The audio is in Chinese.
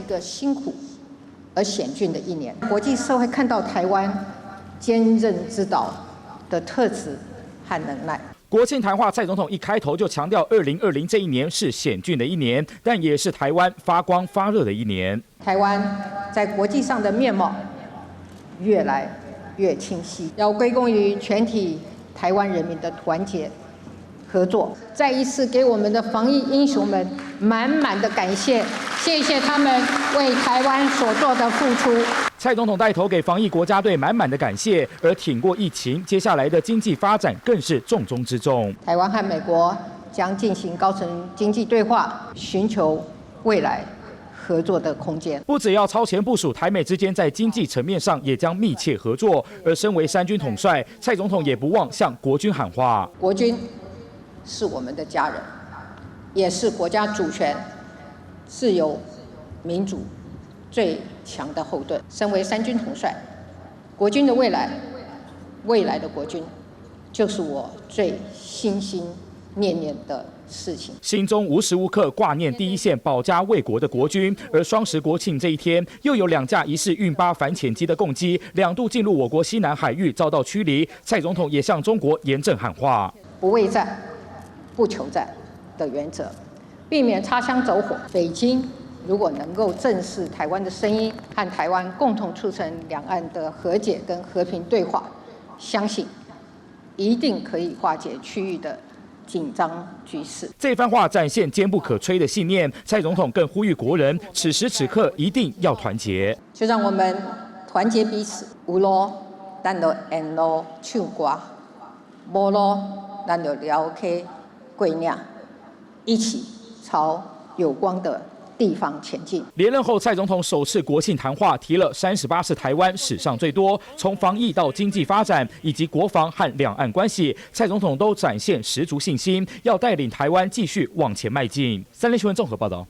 个辛苦而险峻的一年。国际社会看到台湾坚韧之岛的特质和能耐。国庆谈话，蔡总统一开头就强调，2020这一年是险峻的一年，但也是台湾发光发热的一年。台湾在国际上的面貌越来越清晰，要归功于全体台湾人民的团结合作。再一次给我们的防疫英雄们满满的感谢，谢谢他们为台湾所做的付出。蔡总统带头给防疫国家队满满的感谢，而挺过疫情，接下来的经济发展更是重中之重。台湾和美国将进行高层经济对话，寻求未来合作的空间。不只要超前部署，台美之间在经济层面上也将密切合作。而身为三军统帅，蔡总统也不忘向国军喊话：国军是我们的家人，也是国家主权、自由、民主最强的后盾。身为三军统帅，国军的未来的国军，就是我最心心念念的事情。心中无时无刻挂念第一线保家卫国的国军。而双十国庆这一天，又有2架疑似运8反潜机的共机2度进入我国西南海域，遭到驱离。蔡总统也向中国严正喊话：不畏战、不求战的原则，避免擦枪走火。北京如果能够正视台湾的声音，和台湾共同促成两岸的和解跟和平对话，相信一定可以化解区域的紧张局势。这番话展现坚不可摧的信念。蔡总统更呼吁国人，此时此刻一定要团结。就让我们团结彼此，有路咱就沿路唱歌，无路咱就聊天过年，一起朝有光的地方前进。连任后，蔡总统首次国庆谈话提了38次台湾史上最多，从防疫到经济发展以及国防和两岸关系，蔡总统都展现十足信心，要带领台湾继续往前迈进。三立新闻综合报道。